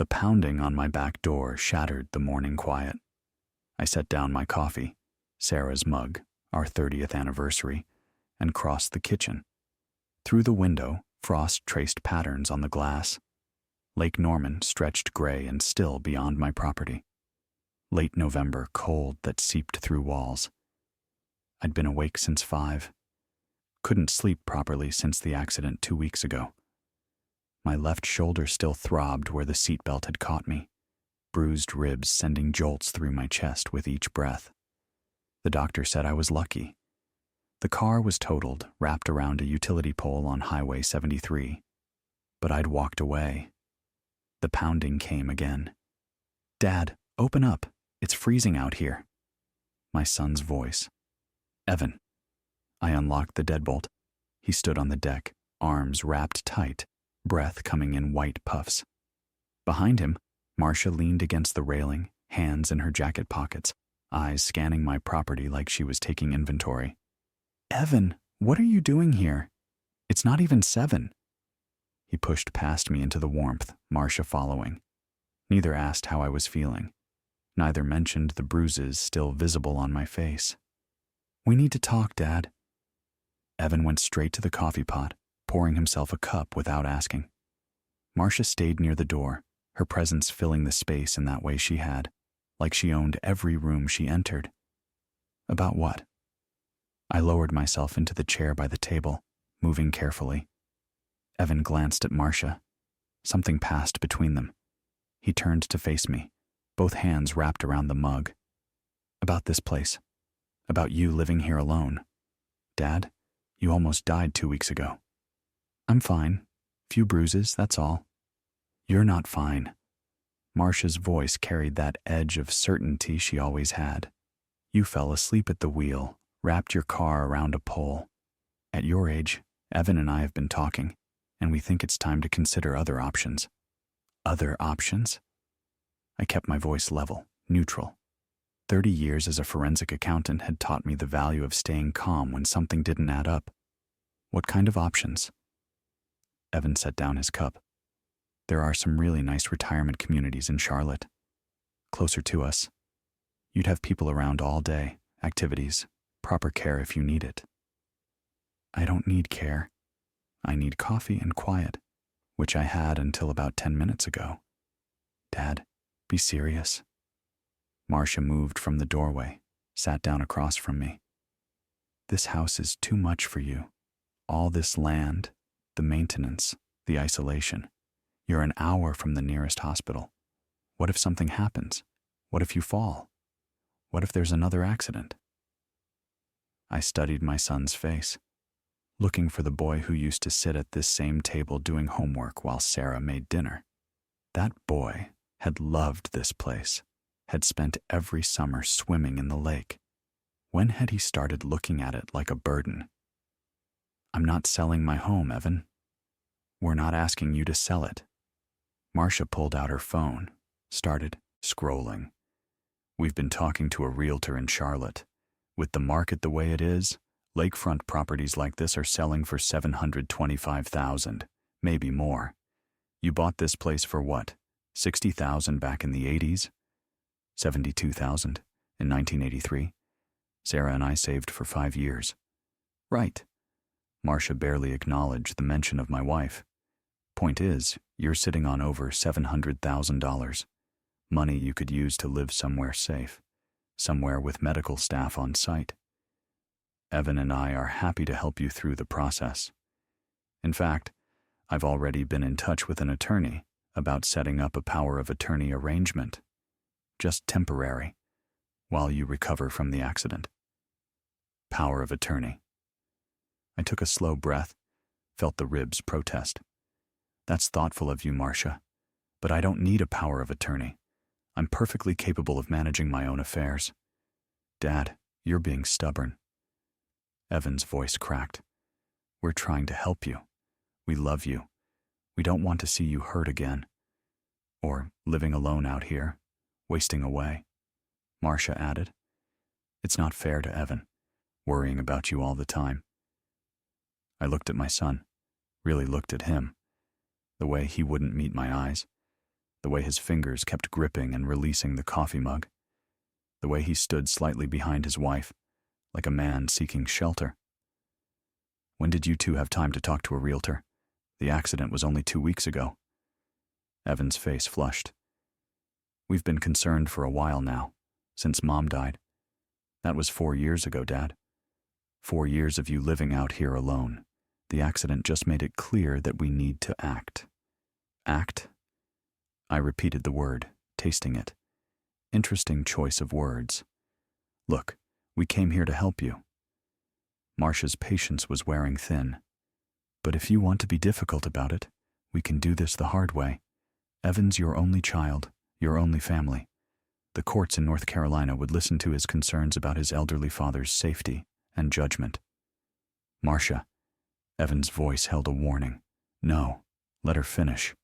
The pounding on my back door shattered the morning quiet. I set down my coffee, Sarah's mug, our 30th anniversary, and crossed the kitchen. Through the window, frost traced patterns on the glass. Lake Norman stretched gray and still beyond my property. Late November cold that seeped through walls. I'd been awake since 5. Couldn't sleep properly since the accident 2 weeks ago. My left shoulder still throbbed where the seatbelt had caught me, bruised ribs sending jolts through my chest with each breath. The doctor said I was lucky. The car was totaled, wrapped around a utility pole on Highway 73. But I'd walked away. The pounding came again. "Dad, open up. It's freezing out here." My son's voice. "Evan." I unlocked the deadbolt. He stood on the deck, arms wrapped tight, breath coming in white puffs. Behind him, Marcia leaned against the railing, hands in her jacket pockets, eyes scanning my property like she was taking inventory. "Evan, what are you doing here? It's not even 7. He pushed past me into the warmth, Marcia following. Neither asked how I was feeling. Neither mentioned the bruises still visible on my face. "We need to talk, Dad." Evan went straight to the coffee pot, pouring himself a cup without asking. Marcia stayed near the door, her presence filling the space in that way she had, like she owned every room she entered. "About what?" I lowered myself into the chair by the table, moving carefully. Evan glanced at Marcia. Something passed between them. He turned to face me, both hands wrapped around the mug. "About this place. About you living here alone. Dad, you almost died 2 weeks ago." "I'm fine. Few bruises, that's all." "You're not fine." Marcia's voice carried that edge of certainty she always had. "You fell asleep at the wheel, wrapped your car around a pole. At your age, Evan and I have been talking, and we think it's time to consider other options." "Other options?" I kept my voice level, neutral. 30 years as a forensic accountant had taught me the value of staying calm when something didn't add up. "What kind of options?" Evan set down his cup. "There are some really nice retirement communities in Charlotte. Closer to us. You'd have people around all day, activities, proper care if you need it." "I don't need care. I need coffee and quiet, which I had until about 10 minutes ago." "Dad, be serious." Marcia moved from the doorway, sat down across from me. "This house is too much for you. All this land, the maintenance, the isolation. You're an hour from the nearest hospital. What if something happens? What if you fall? What if there's another accident?" I studied my son's face, looking for the boy who used to sit at this same table doing homework while Sarah made dinner. That boy had loved this place, had spent every summer swimming in the lake. When had he started looking at it like a burden? "I'm not selling my home, Evan. We're not asking you to sell it." Marcia pulled out her phone, started scrolling. "We've been talking to a realtor in Charlotte. With the market the way it is, lakefront properties like this are selling for $725,000, maybe more. You bought this place for what, $60,000 back in the 80s? $72,000 in 1983. Sarah and I saved for 5 years." "Right." Marcia barely acknowledged the mention of my wife. "Point is, you're sitting on over $700,000. Money you could use to live somewhere safe, somewhere with medical staff on site. Evan and I are happy to help you through the process. In fact, I've already been in touch with an attorney about setting up a power of attorney arrangement. Just temporary, while you recover from the accident." Power of attorney. I took a slow breath, felt the ribs protest. "That's thoughtful of you, Marcia, but I don't need a power of attorney. I'm perfectly capable of managing my own affairs." "Dad, you're being stubborn." Evan's voice cracked. "We're trying to help you. We love you. We don't want to see you hurt again. Or living alone out here, wasting away." Marcia added, "It's not fair to Evan, worrying about you all the time." I looked at my son, really looked at him, the way he wouldn't meet my eyes. The way his fingers kept gripping and releasing the coffee mug. The way he stood slightly behind his wife, like a man seeking shelter. When did you two have time to talk to a realtor? The accident was only 2 weeks ago. Evan's face flushed. We've been concerned for a while now, since Mom died. That was 4 years ago, Dad. 4 years of you living out here alone. The accident just made it clear that we need to act. Act? I repeated the word, tasting it. Interesting choice of words. Look, we came here to help you. Marcia's patience was wearing thin. But if you want to be difficult about it, we can do this the hard way. Evan's your only child, your only family. The courts in North Carolina would listen to his concerns about his elderly father's safety and judgment. Marcia, Evan's voice held a warning. No, let her finish.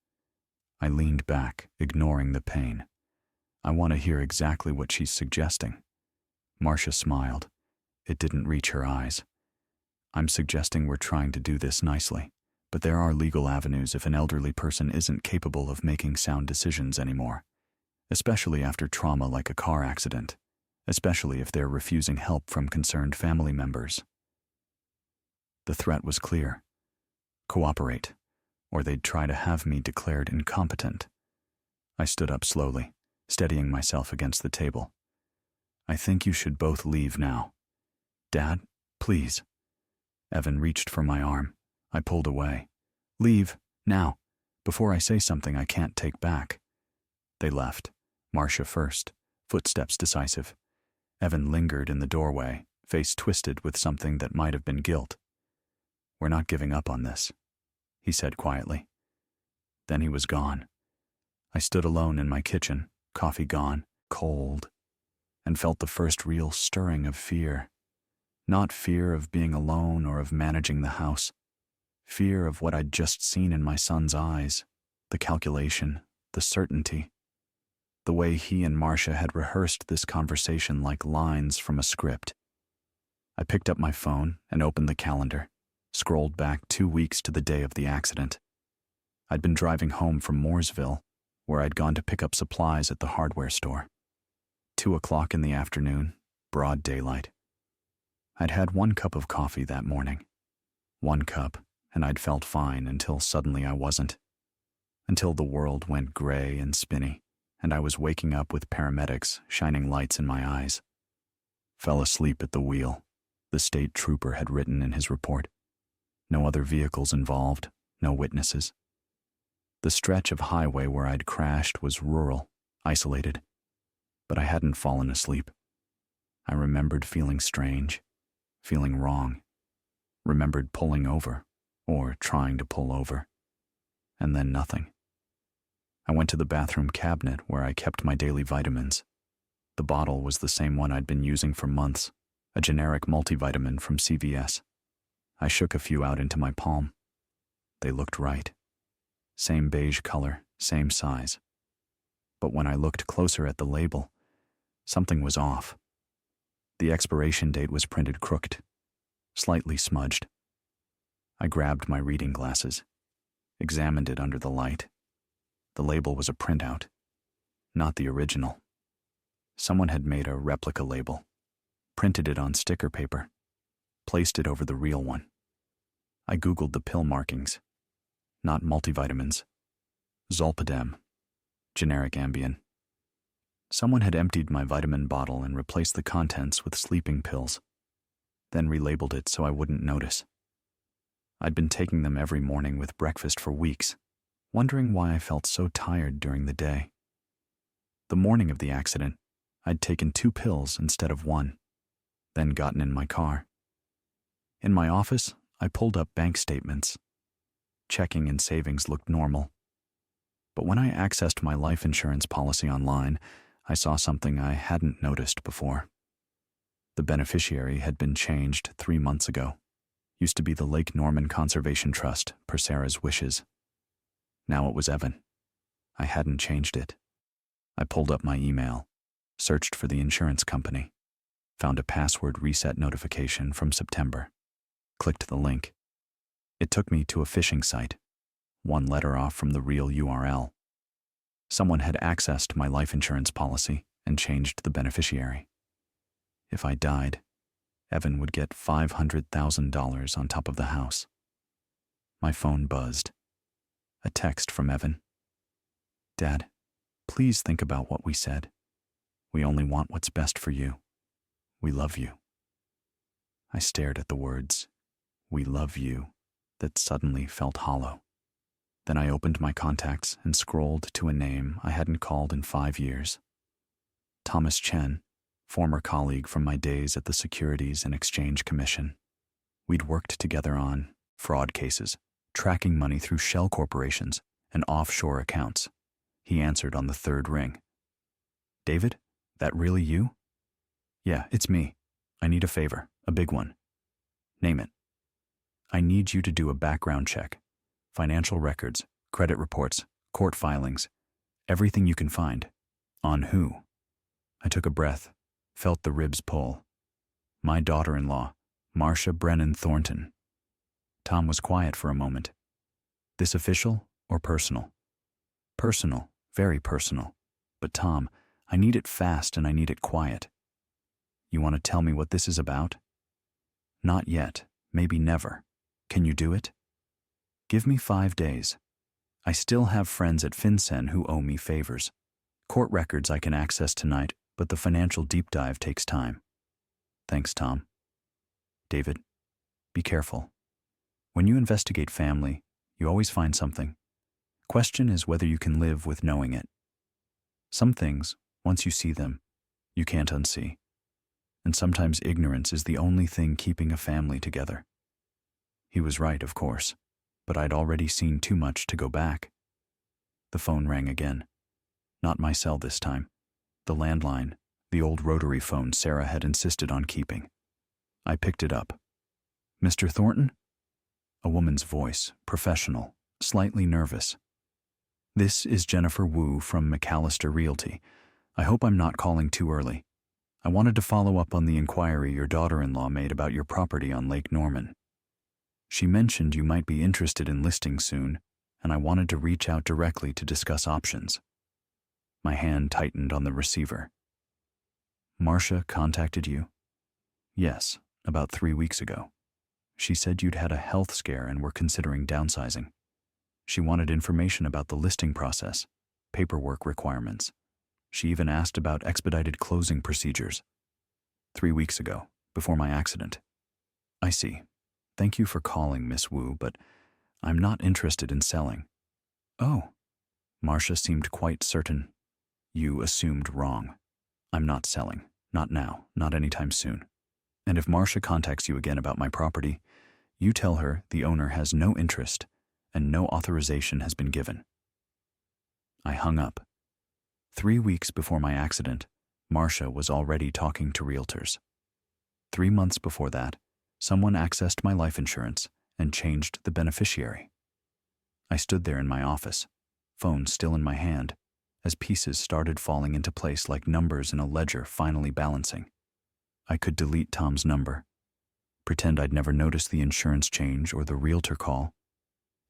I leaned back, ignoring the pain. I want to hear exactly what she's suggesting. Marcia smiled. It didn't reach her eyes. I'm suggesting we're trying to do this nicely, but there are legal avenues if an elderly person isn't capable of making sound decisions anymore, especially after trauma like a car accident, especially if they're refusing help from concerned family members. The threat was clear. Cooperate, or they'd try to have me declared incompetent. I stood up slowly, steadying myself against the table. I think you should both leave now. Dad, please. Evan reached for my arm. I pulled away. Leave, now, before I say something I can't take back. They left, Marcia first, footsteps decisive. Evan lingered in the doorway, face twisted with something that might have been guilt. We're not giving up on this, he said quietly. Then he was gone. I stood alone in my kitchen, coffee gone, cold, and felt the first real stirring of fear. Not fear of being alone or of managing the house. Fear of what I'd just seen in my son's eyes, the calculation, the certainty. The way he and Marcia had rehearsed this conversation like lines from a script. I picked up my phone and opened the calendar, scrolled back 2 weeks to the day of the accident. I'd been driving home from Mooresville, where I'd gone to pick up supplies at the hardware store. 2 o'clock in the afternoon, broad daylight. I'd had 1 cup of coffee that morning. 1 cup, and I'd felt fine until suddenly I wasn't. Until the world went gray and spinny, and I was waking up with paramedics shining lights in my eyes. Fell asleep at the wheel, the state trooper had written in his report. No other vehicles involved, no witnesses. The stretch of highway where I'd crashed was rural, isolated. But I hadn't fallen asleep. I remembered feeling strange, feeling wrong. Remembered pulling over, or trying to pull over. And then nothing. I went to the bathroom cabinet where I kept my daily vitamins. The bottle was the same one I'd been using for months, a generic multivitamin from CVS. I shook a few out into my palm. They looked right. Same beige color, same size. But when I looked closer at the label, something was off. The expiration date was printed crooked, slightly smudged. I grabbed my reading glasses, examined it under the light. The label was a printout, not the original. Someone had made a replica label, printed it on sticker paper, placed it over the real one. I Googled the pill markings. Not multivitamins. Zolpidem. Generic Ambien. Someone had emptied my vitamin bottle and replaced the contents with sleeping pills, then relabeled it so I wouldn't notice. I'd been taking them every morning with breakfast for weeks, wondering why I felt so tired during the day. The morning of the accident, I'd taken 2 pills instead of 1, then gotten in my car. In my office, I pulled up bank statements. Checking and savings looked normal. But when I accessed my life insurance policy online, I saw something I hadn't noticed before. The beneficiary had been changed 3 months ago. Used to be the Lake Norman Conservation Trust, per Sarah's wishes. Now it was Evan. I hadn't changed it. I pulled up my email, searched for the insurance company, found a password reset notification from September, clicked the link. It took me to a phishing site, 1 letter off from the real URL. Someone had accessed my life insurance policy and changed the beneficiary. If I died, Evan would get $500,000 on top of the house. My phone buzzed. A text from Evan. Dad, please think about what we said. We only want what's best for you. We love you. I stared at the words, "We love you," that suddenly felt hollow. Then I opened my contacts and scrolled to a name I hadn't called in 5 years. Thomas Chen, former colleague from my days at the Securities and Exchange Commission. We'd worked together on fraud cases, tracking money through shell corporations and offshore accounts. He answered on the third ring. David, that really you? Yeah, it's me. I need a favor, a big one. Name it. I need you to do a background check. Financial records, credit reports, court filings, everything you can find. On who? I took a breath, felt the ribs pull. My daughter-in-law, Marcia Brennan Thornton. Tom was quiet for a moment. This official or personal? Personal, very personal. But Tom, I need it fast and I need it quiet. You want to tell me what this is about? Not yet, maybe never. Can you do it? Give me 5 days. I still have friends at FinCEN who owe me favors. Court records I can access tonight, but the financial deep dive takes time. Thanks, Tom. David, be careful. When you investigate family, you always find something. Question is whether you can live with knowing it. Some things, once you see them, you can't unsee. And sometimes ignorance is the only thing keeping a family together. He was right, of course, but I'd already seen too much to go back. The phone rang again. Not my cell this time. The landline, the old rotary phone Sarah had insisted on keeping. I picked it up. Mr. Thornton? A woman's voice, professional, slightly nervous. This is Jennifer Wu from McAllister Realty. I hope I'm not calling too early. I wanted to follow up on the inquiry your daughter-in-law made about your property on Lake Norman. She mentioned you might be interested in listing soon, and I wanted to reach out directly to discuss options. My hand tightened on the receiver. Marcia contacted you? Yes, about 3 weeks ago. She said you'd had a health scare and were considering downsizing. She wanted information about the listing process, paperwork requirements. She even asked about expedited closing procedures. 3 weeks ago, before my accident. I see. Thank you for calling, Miss Wu, but I'm not interested in selling. Oh. Marcia seemed quite certain. You assumed wrong. I'm not selling. Not now. Not anytime soon. And if Marcia contacts you again about my property, you tell her the owner has no interest and no authorization has been given. I hung up. 3 weeks before my accident, Marcia was already talking to realtors. 3 months before that, someone accessed my life insurance and changed the beneficiary. I stood there in my office, phone still in my hand, as pieces started falling into place like numbers in a ledger finally balancing. I could delete Tom's number, pretend I'd never noticed the insurance change or the realtor call,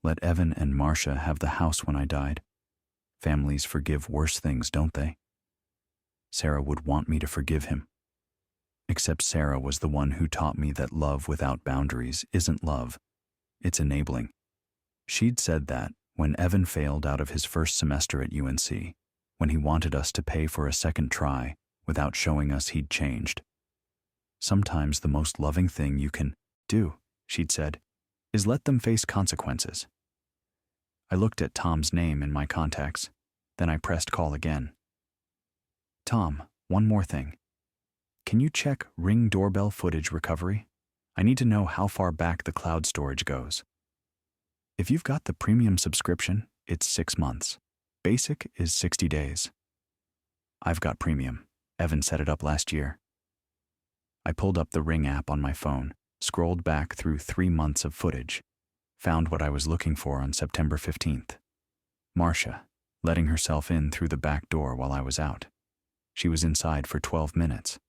let Evan and Marcia have the house when I died. Families forgive worse things, don't they? Sarah would want me to forgive him. Except Sarah was the one who taught me that love without boundaries isn't love, it's enabling. She'd said that when Evan failed out of his first semester at UNC, when he wanted us to pay for a second try without showing us he'd changed. Sometimes the most loving thing you can do, she'd said, is let them face consequences. I looked at Tom's name in my contacts, then I pressed call again. Tom, one more thing. Can you check Ring doorbell footage recovery? I need to know how far back the cloud storage goes. If you've got the premium subscription, it's 6 months. Basic is 60 days. I've got premium. Evan set it up last year. I pulled up the Ring app on my phone, scrolled back through 3 months of footage, found what I was looking for on September 15th. Marcia, letting herself in through the back door while I was out. She was inside for 12 minutes.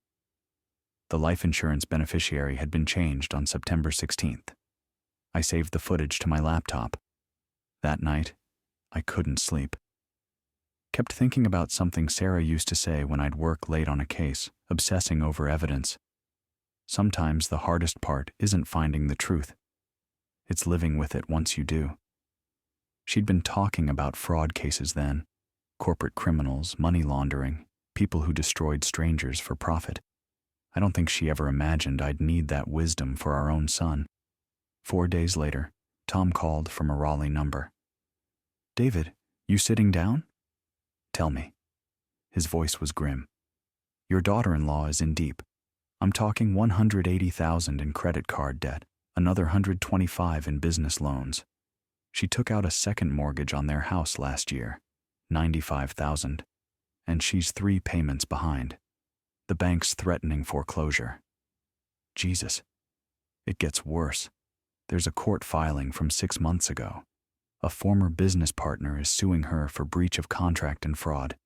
The life insurance beneficiary had been changed on September 16th. I saved the footage to my laptop. That night, I couldn't sleep. Kept thinking about something Sarah used to say when I'd work late on a case, obsessing over evidence. Sometimes the hardest part isn't finding the truth. It's living with it once you do. She'd been talking about fraud cases then, corporate criminals, money laundering, people who destroyed strangers for profit. I don't think she ever imagined I'd need that wisdom for our own son. 4 days later, Tom called from a Raleigh number. "David, you sitting down?" "Tell me." His voice was grim. "Your daughter-in-law is in deep. I'm talking $180,000 in credit card debt, another $125,000 in business loans. She took out a second mortgage on their house last year, $95,000, and she's 3 payments behind. The bank's threatening foreclosure." Jesus. It gets worse. There's a court filing from 6 months ago. A former business partner is suing her for breach of contract and fraud.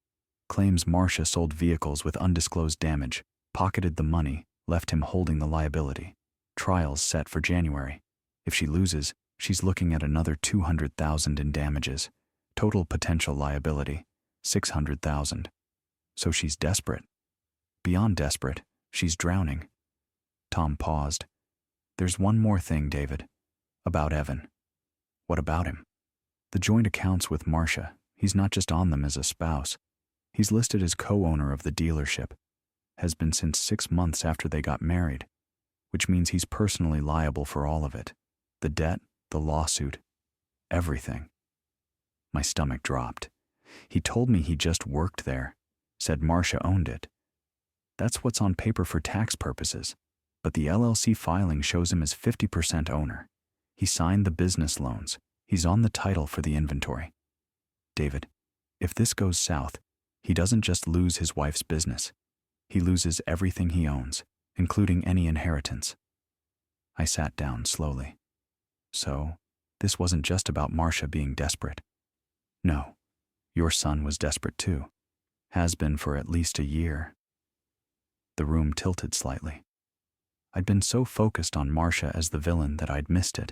Claims Marcia sold vehicles with undisclosed damage, pocketed the money, left him holding the liability. Trial's set for January. If she loses, she's looking at another $200,000 in damages. Total potential liability, $600,000. So she's desperate. Beyond desperate, she's drowning. Tom paused. "There's one more thing, David. About Evan." "What about him?" "The joint accounts with Marcia. He's not just on them as a spouse. He's listed as co-owner of the dealership. Has been since 6 months after they got married, which means he's personally liable for all of it. The debt, the lawsuit, everything." My stomach dropped. He told me he just worked there, said Marcia owned it. That's what's on paper for tax purposes, but the LLC filing shows him as 50% owner. He signed the business loans. He's on the title for the inventory. "David, if this goes south, he doesn't just lose his wife's business. He loses everything he owns, including any inheritance." I sat down slowly. So, this wasn't just about Marcia being desperate. No, your son was desperate too. Has been for at least a year. The room tilted slightly. I'd been so focused on Marcia as the villain that I'd missed it.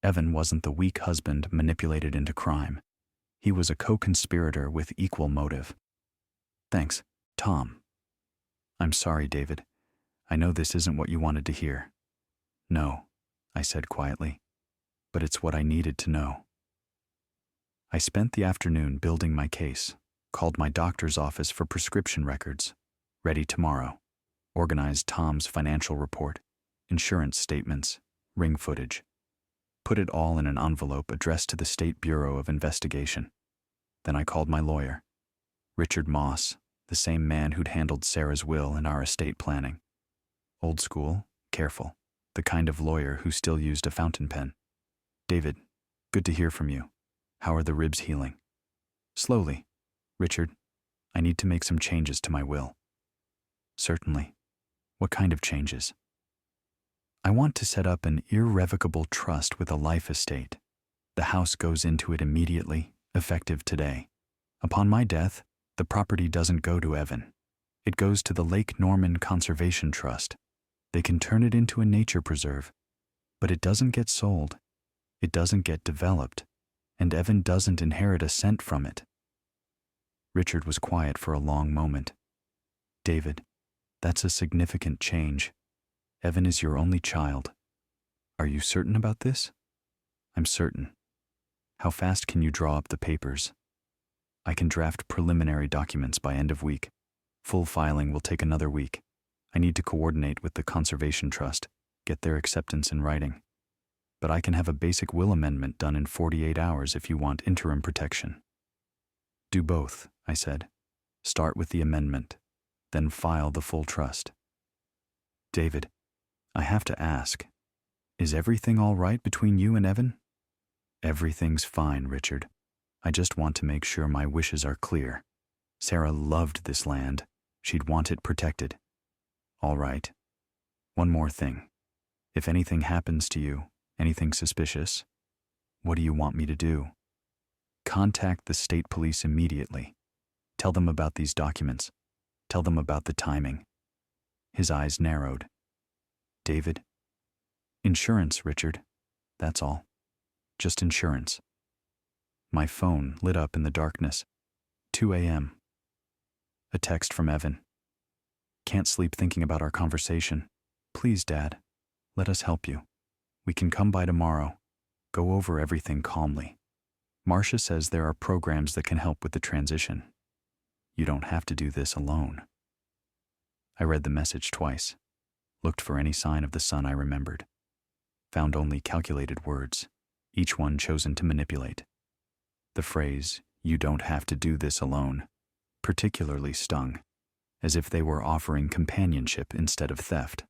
Evan wasn't the weak husband manipulated into crime. He was a co-conspirator with equal motive. "Thanks, Tom." "I'm sorry, David. I know this isn't what you wanted to hear." "No," I said quietly, "but it's what I needed to know." I spent the afternoon building my case, called my doctor's office for prescription records, ready tomorrow, organized Tom's financial report, insurance statements, ring footage, put it all in an envelope addressed to the State Bureau of Investigation. Then I called my lawyer, Richard Moss, the same man who'd handled Sarah's will and our estate planning. Old school, careful, the kind of lawyer who still used a fountain pen. "David, good to hear from you. How are the ribs healing?" "Slowly. Richard, I need to make some changes to my will." "Certainly. What kind of changes?" "I want to set up an irrevocable trust with a life estate. The house goes into it immediately, effective today. Upon my death, the property doesn't go to Evan. It goes to the Lake Norman Conservation Trust. They can turn it into a nature preserve. But it doesn't get sold. It doesn't get developed. And Evan doesn't inherit a cent from it." Richard was quiet for a long moment. "David, that's a significant change. Evan is your only child. Are you certain about this?" "I'm certain." "How fast can you draw up the papers?" "I can draft preliminary documents by end of week. Full filing will take another week. I need to coordinate with the Conservation Trust, get their acceptance in writing. But I can have a basic will amendment done in 48 hours if you want interim protection." "Do both," I said. "Start with the amendment, then file the full trust." "David, I have to ask, is everything all right between you and Evan?" "Everything's fine, Richard. I just want to make sure my wishes are clear. Sarah loved this land. She'd want it protected." "All right. One more thing. If anything happens to you, anything suspicious, what do you want me to do?" "Contact the state police immediately. Tell them about these documents. Tell them about the timing." His eyes narrowed. "David?" "Insurance, Richard. That's all. Just insurance." My phone lit up in the darkness. 2 a.m. A text from Evan. Can't sleep thinking about our conversation. Please, Dad, let us help you. We can come by tomorrow. Go over everything calmly. Marcia says there are programs that can help with the transition. You don't have to do this alone. I read the message twice, looked for any sign of the son I remembered. Found only calculated words, each one chosen to manipulate. The phrase, "You don't have to do this alone," particularly stung, as if they were offering companionship instead of theft.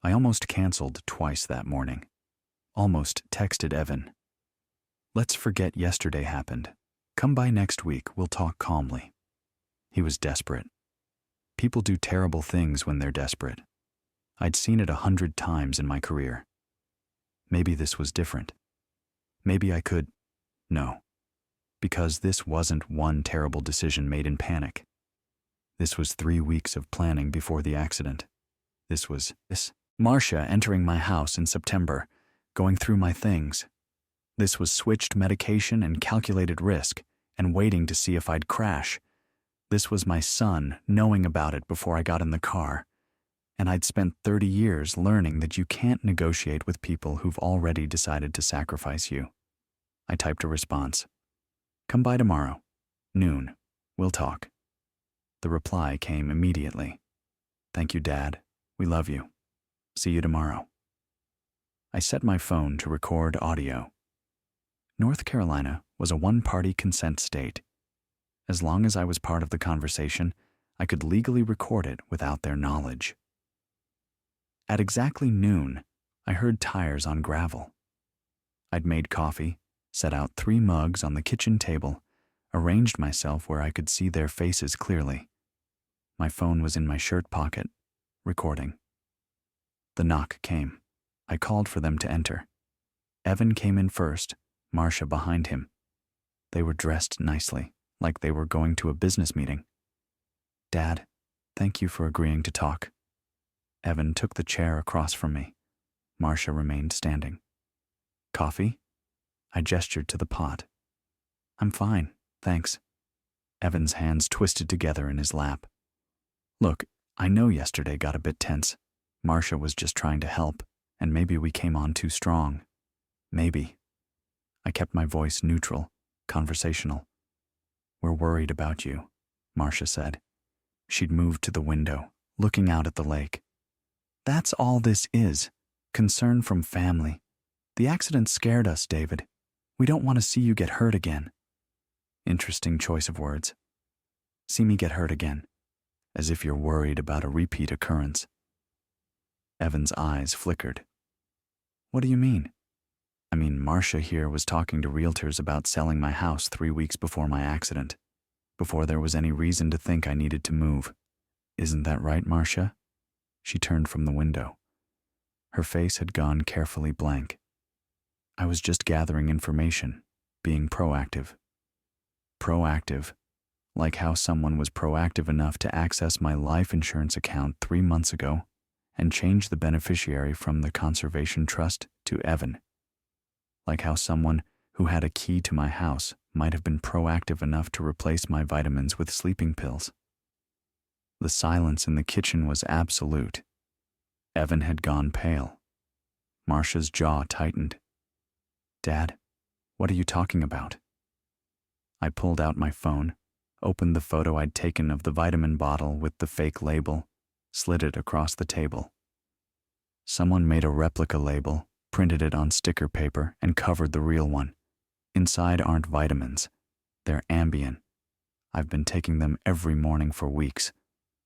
I almost canceled twice that morning. Almost texted Evan. Let's forget yesterday happened. Come by next week, we'll talk calmly. He was desperate. People do terrible things when they're desperate. I'd seen it 100 times in my career. Maybe this was different. Maybe I could. No. Because this wasn't one terrible decision made in panic. This was 3 weeks of planning before the accident. This was Marcia entering my house in September, going through my things. This was switched medication and calculated risk, and waiting to see if I'd crash. This was my son knowing about it before I got in the car. And I'd spent 30 years learning that you can't negotiate with people who've already decided to sacrifice you. I typed a response. Come by tomorrow. Noon. We'll talk. The reply came immediately. Thank you, Dad. We love you. See you tomorrow. I set my phone to record audio. North Carolina was a one-party consent state. As long as I was part of the conversation, I could legally record it without their knowledge. At exactly noon, I heard tires on gravel. I'd made coffee, set out 3 mugs on the kitchen table, arranged myself where I could see their faces clearly. My phone was in my shirt pocket, recording. The knock came. I called for them to enter. Evan came in first, Marcia behind him. They were dressed nicely, like they were going to a business meeting. Dad, thank you for agreeing to talk. Evan took the chair across from me. Marcia remained standing. Coffee? I gestured to the pot. I'm fine, thanks. Evan's hands twisted together in his lap. Look, I know yesterday got a bit tense. Marcia was just trying to help, and maybe we came on too strong. Maybe. I kept my voice neutral, conversational. We're worried about you, Marcia said. She'd moved to the window, looking out at the lake. That's all this is. Concern from family. The accident scared us, David. We don't want to see you get hurt again. Interesting choice of words. See me get hurt again. As if you're worried about a repeat occurrence. Evan's eyes flickered. What do you mean? I mean, Marcia here was talking to realtors about selling my house 3 weeks before my accident, before there was any reason to think I needed to move. Isn't that right, Marcia? She turned from the window. Her face had gone carefully blank. I was just gathering information, being proactive. Proactive, like how someone was proactive enough to access my life insurance account 3 months ago and change the beneficiary from the conservation trust to Evan. Like how someone who had a key to my house might have been proactive enough to replace my vitamins with sleeping pills. The silence in the kitchen was absolute. Evan had gone pale. Marcia's jaw tightened. Dad, what are you talking about? I pulled out my phone, opened the photo I'd taken of the vitamin bottle with the fake label, slid it across the table. Someone made a replica label, printed it on sticker paper, and covered the real one. Inside aren't vitamins. They're Ambien. I've been taking them every morning for weeks.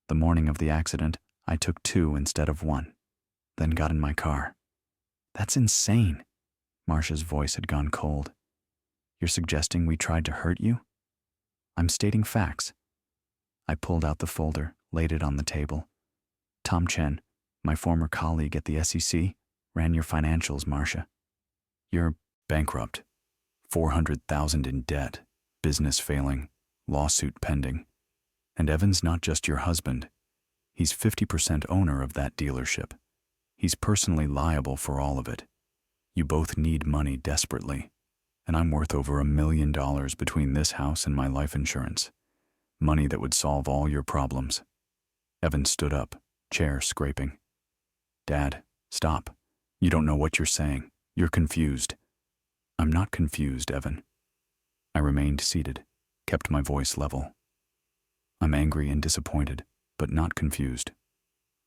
The morning of the accident, I took 2 instead of 1, then got in my car. That's insane. Marcia's voice had gone cold. You're suggesting we tried to hurt you? I'm stating facts. I pulled out the folder, laid it on the table. Tom Chen, my former colleague at the SEC, ran your financials, Marcia. You're bankrupt. 400,000 in debt, business failing, lawsuit pending. And Evan's not just your husband. He's 50% owner of that dealership. He's personally liable for all of it. You both need money desperately. and I'm worth over $1 million between this house and my life insurance. Money that would solve all your problems. Evan stood up, chair scraping. Dad, stop. You don't know what you're saying. You're confused. I'm not confused, Evan. I remained seated, kept my voice level. I'm angry and disappointed, but not confused.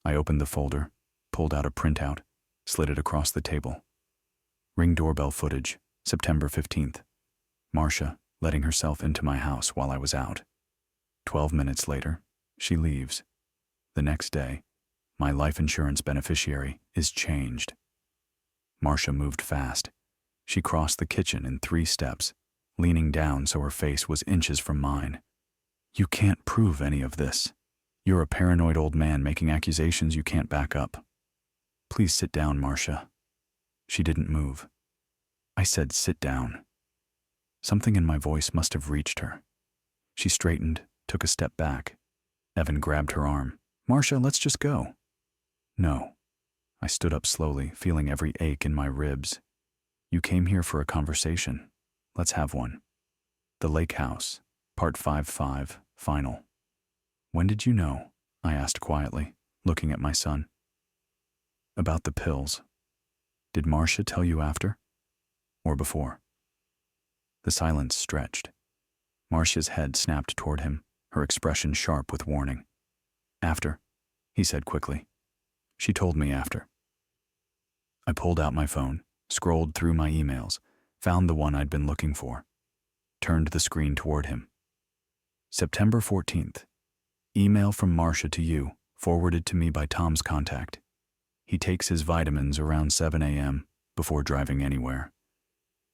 I opened the folder, pulled out a printout, slid it across the table. Ring doorbell footage, September 15th. Marcia letting herself into my house while I was out. 12 minutes later, she leaves. The next day, my life insurance beneficiary is changed. Marcia moved fast. She crossed the kitchen in 3 steps, leaning down so her face was inches from mine. You can't prove any of this. You're a paranoid old man making accusations you can't back up. Please sit down, Marcia. She didn't move. I said sit down. Something in my voice must have reached her. She straightened, took a step back. Evan grabbed her arm. Marcia, let's just go. No. I stood up slowly, feeling every ache in my ribs. You came here for a conversation. Let's have one. The Lake House, Part 5-5, Final. When did you know? I asked quietly, looking at my son. About the pills. Did Marcia tell you after? Or before? The silence stretched. Marcia's head snapped toward him, her expression sharp with warning. After, he said quickly. She told me after. I pulled out my phone, scrolled through my emails, found the one I'd been looking for, turned the screen toward him. September 14th. Email from Marcia to you, forwarded to me by Tom's contact. He takes his vitamins around 7 a.m. before driving anywhere.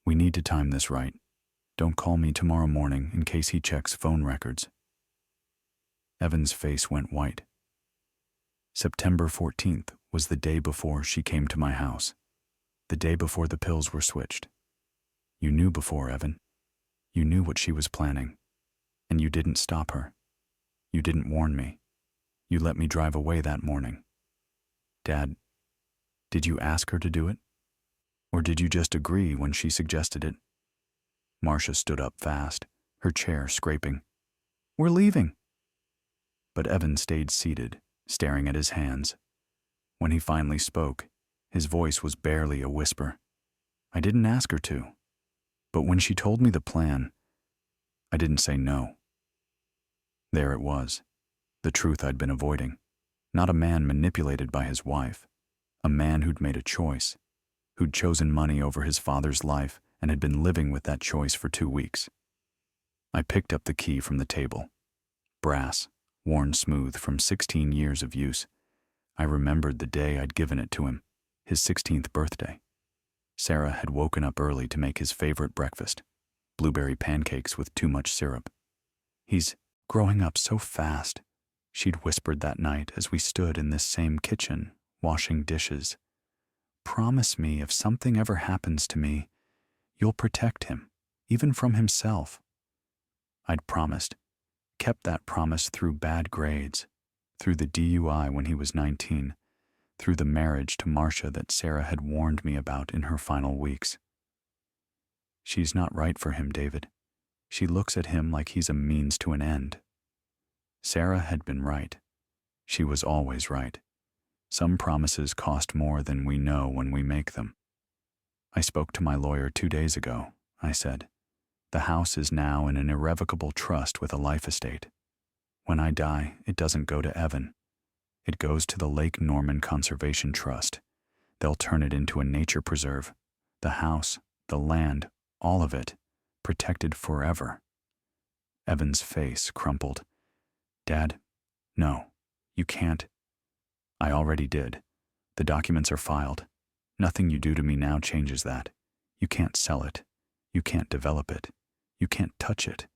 We need to time this right. Don't call me tomorrow morning in case he checks phone records. Evan's face went white. September 14th was the day before she came to my house, the day before the pills were switched. You knew before, Evan. You knew what she was planning, and you didn't stop her. You didn't warn me. You let me drive away that morning. Dad, did you ask her to do it? Or did you just agree when she suggested it? Marcia stood up fast, her chair scraping. We're leaving. But Evan stayed seated, staring at his hands. When he finally spoke, his voice was barely a whisper. I didn't ask her to. But when she told me the plan, I didn't say no. There it was, the truth I'd been avoiding. Not a man manipulated by his wife. A man who'd made a choice, who'd chosen money over his father's life and had been living with that choice for 2 weeks. I picked up the key from the table. Brass, worn smooth from 16 years of use. I remembered the day I'd given it to him, his 16th birthday. Sarah had woken up early to make his favorite breakfast, blueberry pancakes with too much syrup. He's growing up so fast, she'd whispered that night as we stood in this same kitchen, washing dishes. Promise me if something ever happens to me, you'll protect him, even from himself. I'd promised, kept that promise through bad grades, through the DUI when he was 19, through the marriage to Marcia that Sarah had warned me about in her final weeks. She's not right for him, David. She looks at him like he's a means to an end. Sarah had been right. She was always right. Some promises cost more than we know when we make them. I spoke to my lawyer 2 days ago, I said. The house is now in an irrevocable trust with a life estate. When I die, it doesn't go to Evan. It goes to the Lake Norman Conservation Trust. They'll turn it into a nature preserve. The house, the land, all of it, protected forever. Evan's face crumpled. Dad, no, you can't. I already did. The documents are filed. Nothing you do to me now changes that. You can't sell it. You can't develop it. You can't touch it.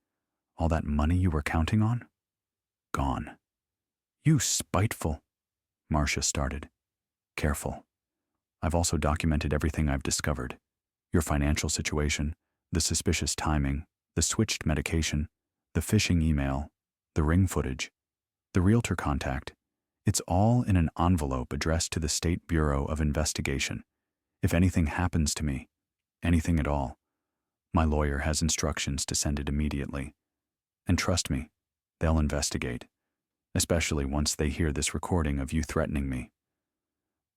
All that money you were counting on? Gone. You spiteful. Marcia started. Careful. I've also documented everything I've discovered. Your financial situation, the suspicious timing, the switched medication, the phishing email, the ring footage, the realtor contact. It's all in an envelope addressed to the State Bureau of Investigation. If anything happens to me, anything at all, My lawyer has instructions to send it immediately. And trust me, they'll investigate, especially once they hear this recording of you threatening me.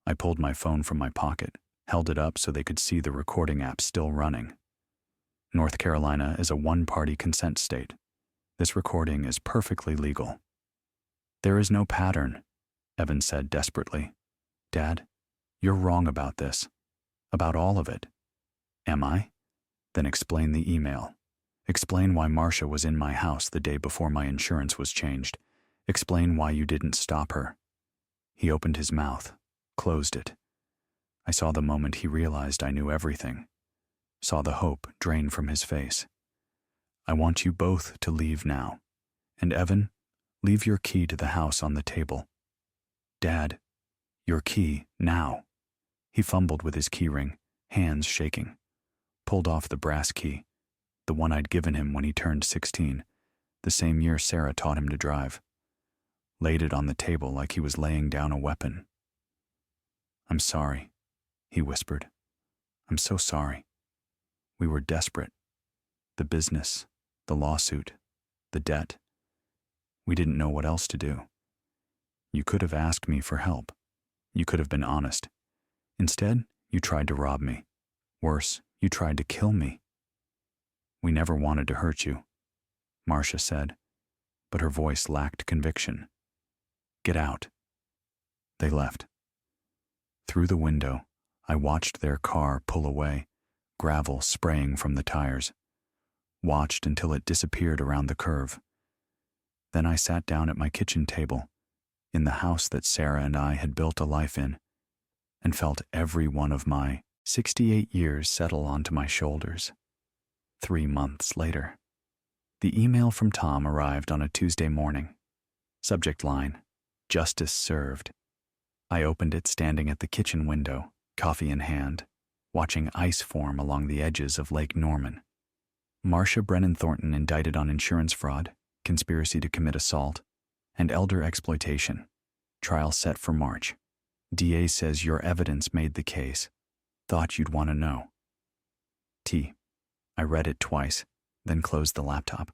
I pulled my phone from my pocket, held it up so they could see the recording app still running. North Carolina is a one-party consent state. This recording is perfectly legal. There is no pattern, Evan said desperately. Dad, you're wrong about this. About all of it. Am I? Then explain the email. Explain why Marcia was in my house the day before my insurance was changed. Explain why you didn't stop her. He opened his mouth, closed it. I saw the moment he realized I knew everything. Saw the hope drain from his face. I want you both to leave now. And Evan, leave your key to the house on the table. Dad, your key now. He fumbled with his keyring, hands shaking. Pulled off the brass key, the one I'd given him when he turned 16, the same year Sarah taught him to drive. Laid it on the table like he was laying down a weapon. I'm sorry, he whispered. I'm so sorry. We were desperate. The business, the lawsuit, the debt. We didn't know what else to do. You could have asked me for help. You could have been honest. Instead, you tried to rob me. Worse, you tried to kill me. We never wanted to hurt you, Marcia said, but her voice lacked conviction. Get out. They left. Through the window, I watched their car pull away, gravel spraying from the tires. Watched until it disappeared around the curve. Then I sat down at my kitchen table, in the house that Sarah and I had built a life in, and felt every one of my 68 years settle onto my shoulders. 3 months later. The email from Tom arrived on a Tuesday morning. Subject line, Justice Served. I opened it standing at the kitchen window, coffee in hand, watching ice form along the edges of Lake Norman. Marcia Brennan Thornton indicted on insurance fraud, conspiracy to commit assault, and elder exploitation. Trial set for March. DA says your evidence made the case. Thought you'd want to know. T. I read it twice, then closed the laptop.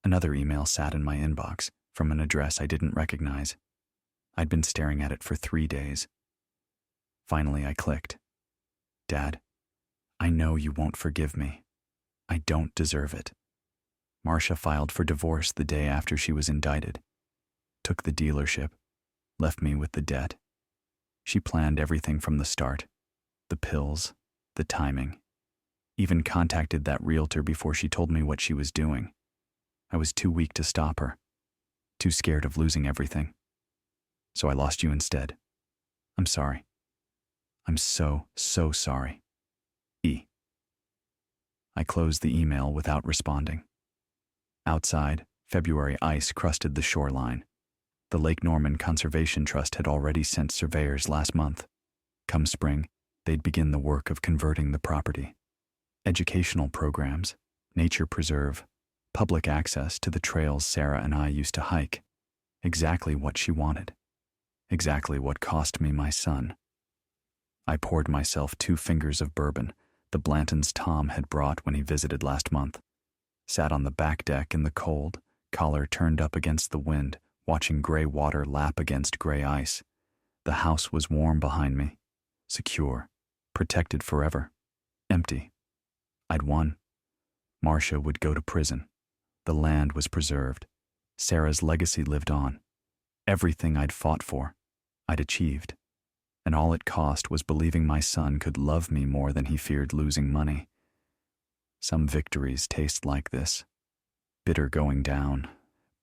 Another email sat in my inbox from an address I didn't recognize. I'd been staring at it for 3 days. Finally, I clicked. Dad, I know you won't forgive me. I don't deserve it. Marcia filed for divorce the day after she was indicted. Took the dealership. Left me with the debt. She planned everything from the start. The pills, the timing. Even contacted that realtor before she told me what she was doing. I was too weak to stop her. Too scared of losing everything. So I lost you instead. I'm sorry. I'm so sorry. E. I closed the email without responding. Outside, February ice crusted the shoreline. The Lake Norman Conservation Trust had already sent surveyors last month. Come spring, they'd begin the work of converting the property. Educational programs, nature preserve, public access to the trails Sarah and I used to hike. Exactly what she wanted. Exactly what cost me my son. I poured myself 2 fingers of bourbon, the Blantons Tom had brought when he visited last month. Sat on the back deck in the cold, collar turned up against the wind, watching gray water lap against gray ice. The house was warm behind me, secure, protected forever, empty. I'd won. Marcia would go to prison. The land was preserved. Sarah's legacy lived on. Everything I'd fought for, I'd achieved. And all it cost was believing my son could love me more than he feared losing money. Some victories taste like this. Bitter going down,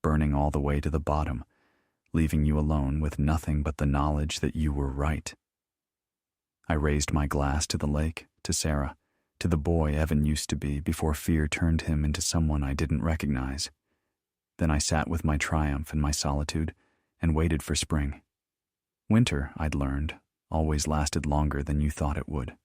burning all the way to the bottom, leaving you alone with nothing but the knowledge that you were right. I raised my glass to the lake, to Sarah, to the boy Evan used to be before fear turned him into someone I didn't recognize. Then I sat with my triumph and my solitude and waited for spring. Winter, I'd learned, always lasted longer than you thought it would.